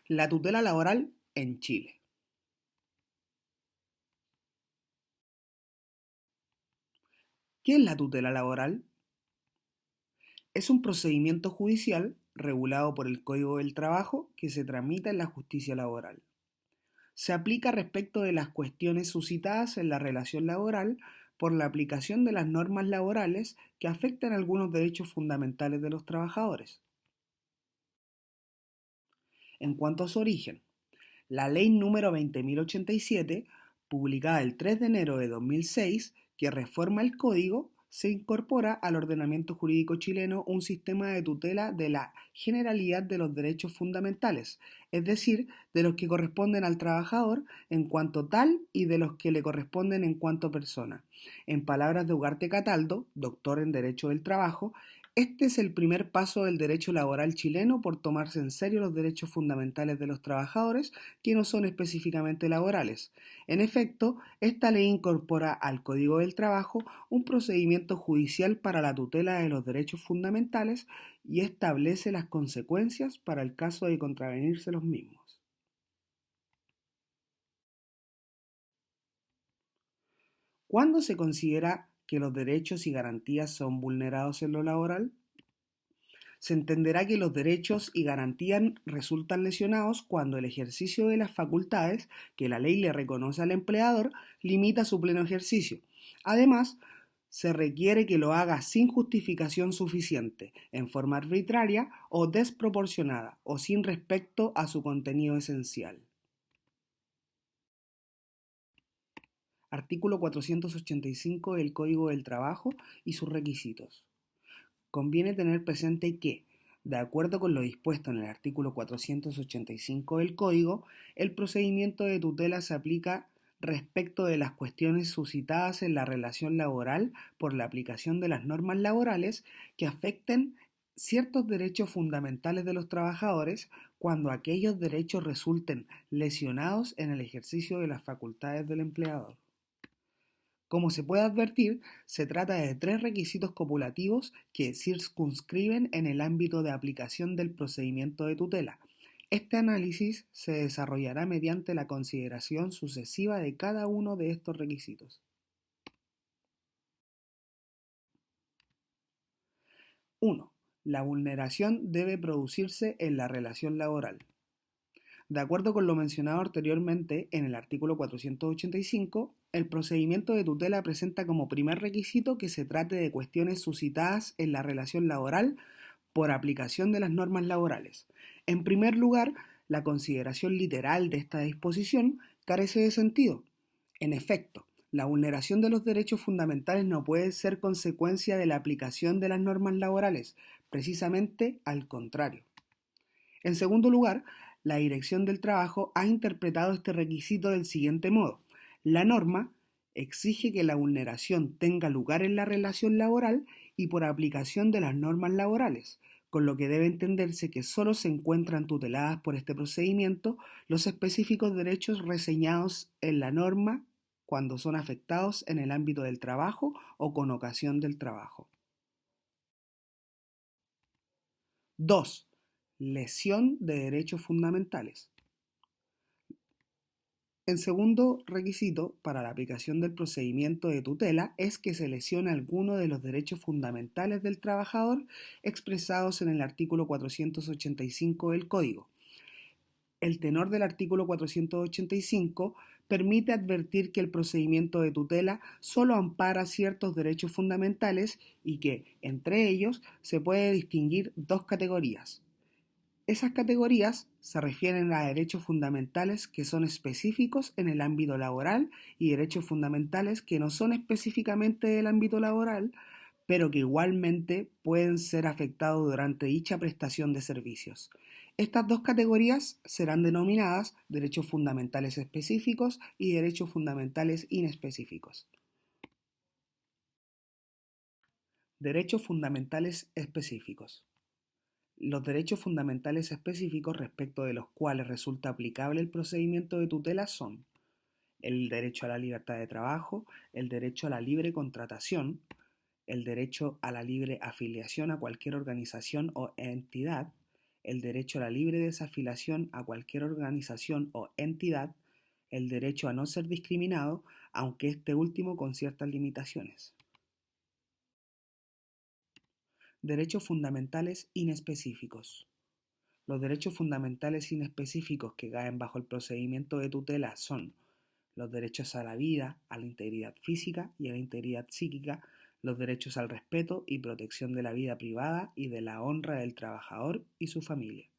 La tutela laboral en Chile. ¿Qué es la tutela laboral? Es un procedimiento judicial regulado por el Código del Trabajo que se tramita en la justicia laboral. Se aplica respecto de las cuestiones suscitadas en la relación laboral por la aplicación de las normas laborales que afectan algunos derechos fundamentales de los trabajadores. En cuanto a su origen, la Ley número 20.087, publicada el 3 de enero de 2006, que reforma el Código, se incorpora al ordenamiento jurídico chileno un sistema de tutela de la generalidad de los derechos fundamentales, es decir, de los que corresponden al trabajador en cuanto tal y de los que le corresponden en cuanto persona. En palabras de Ugarte Cataldo, doctor en Derecho del Trabajo, este es el primer paso del derecho laboral chileno por tomarse en serio los derechos fundamentales de los trabajadores que no son específicamente laborales. En efecto, esta ley incorpora al Código del Trabajo un procedimiento judicial para la tutela de los derechos fundamentales y establece las consecuencias para el caso de contravenirse los mismos. ¿Cuándo se considera que los derechos y garantías son vulnerados en lo laboral? Se entenderá que los derechos y garantías resultan lesionados cuando el ejercicio de las facultades que la ley le reconoce al empleador limita su pleno ejercicio. Además, se requiere que lo haga sin justificación suficiente, en forma arbitraria o desproporcionada, o sin respecto a su contenido esencial. Artículo 485 del Código del Trabajo y sus requisitos. Conviene tener presente que, de acuerdo con lo dispuesto en el artículo 485 del Código, el procedimiento de tutela se aplica respecto de las cuestiones suscitadas en la relación laboral por la aplicación de las normas laborales que afecten ciertos derechos fundamentales de los trabajadores cuando aquellos derechos resulten lesionados en el ejercicio de las facultades del empleador. Como se puede advertir, se trata de tres requisitos copulativos que circunscriben en el ámbito de aplicación del procedimiento de tutela. Este análisis se desarrollará mediante la consideración sucesiva de cada uno de estos requisitos. 1. La vulneración debe producirse en la relación laboral. De acuerdo con lo mencionado anteriormente en el artículo 485, el procedimiento de tutela presenta como primer requisito que se trate de cuestiones suscitadas en la relación laboral por aplicación de las normas laborales. En primer lugar, la consideración literal de esta disposición carece de sentido. En efecto, la vulneración de los derechos fundamentales no puede ser consecuencia de la aplicación de las normas laborales, precisamente al contrario. En segundo lugar, la Dirección del Trabajo ha interpretado este requisito del siguiente modo. La norma exige que la vulneración tenga lugar en la relación laboral y por aplicación de las normas laborales, con lo que debe entenderse que solo se encuentran tuteladas por este procedimiento los específicos derechos reseñados en la norma cuando son afectados en el ámbito del trabajo o con ocasión del trabajo. 2. Lesión de derechos fundamentales. El segundo requisito para la aplicación del procedimiento de tutela es que se lesione alguno de los derechos fundamentales del trabajador expresados en el artículo 485 del Código. El tenor del artículo 485 permite advertir que el procedimiento de tutela solo ampara ciertos derechos fundamentales y que, entre ellos, se puede distinguir dos categorías. Esas categorías se refieren a derechos fundamentales que son específicos en el ámbito laboral y derechos fundamentales que no son específicamente del ámbito laboral, pero que igualmente pueden ser afectados durante dicha prestación de servicios. Estas dos categorías serán denominadas derechos fundamentales específicos y derechos fundamentales inespecíficos. Derechos fundamentales específicos. Los derechos fundamentales específicos respecto de los cuales resulta aplicable el procedimiento de tutela son el derecho a la libertad de trabajo, el derecho a la libre contratación, el derecho a la libre afiliación a cualquier organización o entidad, el derecho a la libre desafiliación a cualquier organización o entidad, el derecho a no ser discriminado, aunque este último con ciertas limitaciones. Derechos fundamentales inespecíficos. Los derechos fundamentales inespecíficos que caen bajo el procedimiento de tutela son los derechos a la vida, a la integridad física y a la integridad psíquica, los derechos al respeto y protección de la vida privada y de la honra del trabajador y su familia,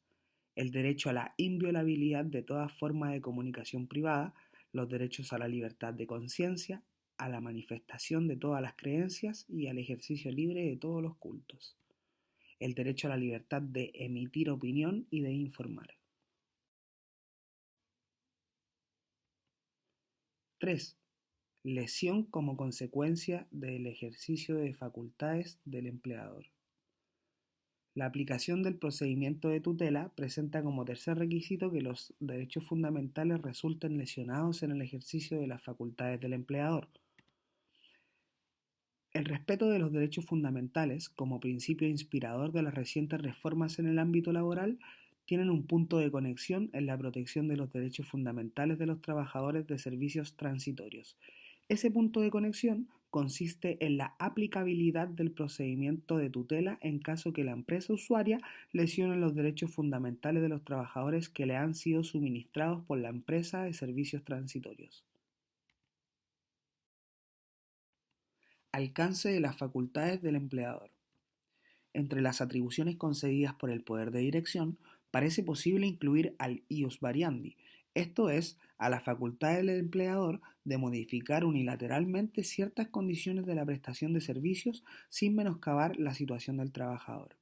el derecho a la inviolabilidad de toda forma de comunicación privada, los derechos a la libertad de conciencia, a la manifestación de todas las creencias y al ejercicio libre de todos los cultos, el derecho a la libertad de emitir opinión y de informar. 3. Lesión como consecuencia del ejercicio de facultades del empleador. La aplicación del procedimiento de tutela presenta como tercer requisito que los derechos fundamentales resulten lesionados en el ejercicio de las facultades del empleador. El respeto de los derechos fundamentales, como principio inspirador de las recientes reformas en el ámbito laboral, tienen un punto de conexión en la protección de los derechos fundamentales de los trabajadores de servicios transitorios. Ese punto de conexión consiste en la aplicabilidad del procedimiento de tutela en caso que la empresa usuaria lesione los derechos fundamentales de los trabajadores que le han sido suministrados por la empresa de servicios transitorios. Alcance de las facultades del empleador. Entre las atribuciones concedidas por el poder de dirección, parece posible incluir al ius variandi, esto es, a la facultad del empleador de modificar unilateralmente ciertas condiciones de la prestación de servicios sin menoscabar la situación del trabajador.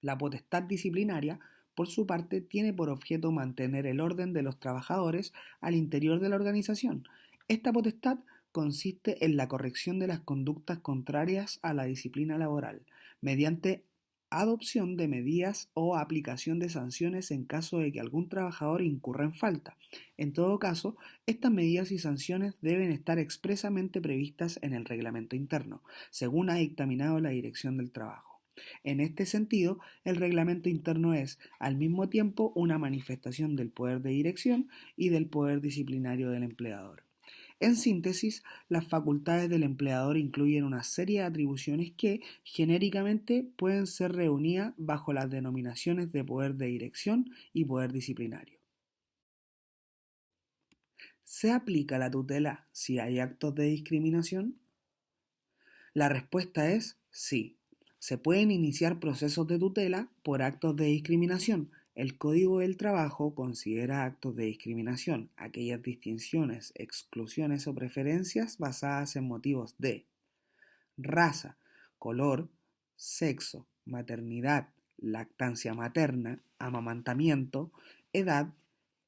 La potestad disciplinaria, por su parte, tiene por objeto mantener el orden de los trabajadores al interior de la organización. Esta potestad consiste en la corrección de las conductas contrarias a la disciplina laboral, mediante adopción de medidas o aplicación de sanciones en caso de que algún trabajador incurra en falta. En todo caso, estas medidas y sanciones deben estar expresamente previstas en el reglamento interno, según ha dictaminado la Dirección del Trabajo. En este sentido, el reglamento interno es, al mismo tiempo, una manifestación del poder de dirección y del poder disciplinario del empleador. En síntesis, las facultades del empleador incluyen una serie de atribuciones que, genéricamente, pueden ser reunidas bajo las denominaciones de poder de dirección y poder disciplinario. ¿Se aplica la tutela si hay actos de discriminación? La respuesta es sí. Se pueden iniciar procesos de tutela por actos de discriminación. El Código del Trabajo considera actos de discriminación aquellas distinciones, exclusiones o preferencias basadas en motivos de raza, color, sexo, maternidad, lactancia materna, amamantamiento, edad,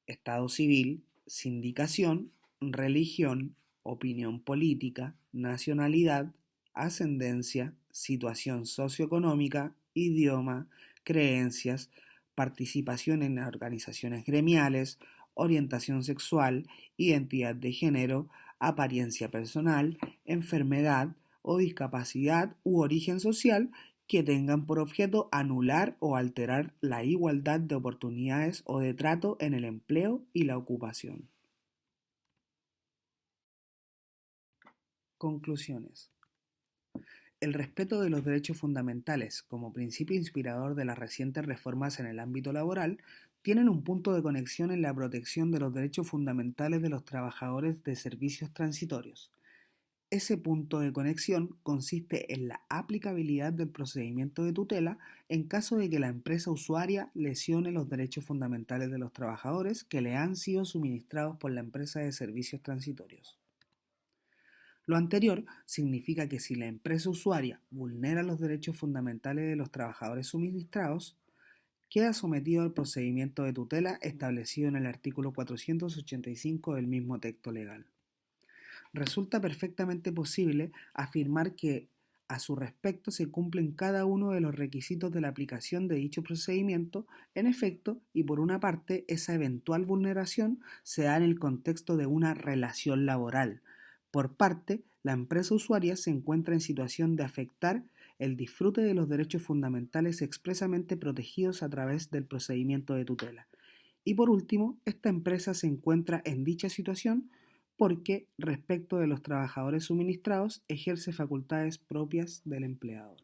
estado civil, sindicación, religión, opinión política, nacionalidad, ascendencia, situación socioeconómica, idioma, creencias, participación en organizaciones gremiales, orientación sexual, identidad de género, apariencia personal, enfermedad o discapacidad u origen social que tengan por objeto anular o alterar la igualdad de oportunidades o de trato en el empleo y la ocupación. Conclusiones. El respeto de los derechos fundamentales como principio inspirador de las recientes reformas en el ámbito laboral tienen un punto de conexión en la protección de los derechos fundamentales de los trabajadores de servicios transitorios. Ese punto de conexión consiste en la aplicabilidad del procedimiento de tutela en caso de que la empresa usuaria lesione los derechos fundamentales de los trabajadores que le han sido suministrados por la empresa de servicios transitorios. Lo anterior significa que si la empresa usuaria vulnera los derechos fundamentales de los trabajadores suministrados, queda sometido al procedimiento de tutela establecido en el artículo 485 del mismo texto legal. Resulta perfectamente posible afirmar que a su respecto se cumplen cada uno de los requisitos de la aplicación de dicho procedimiento, en efecto, y por una parte, esa eventual vulneración se da en el contexto de una relación laboral. Por parte, la empresa usuaria se encuentra en situación de afectar el disfrute de los derechos fundamentales expresamente protegidos a través del procedimiento de tutela. Y por último, esta empresa se encuentra en dicha situación porque, respecto de los trabajadores suministrados, ejerce facultades propias del empleador.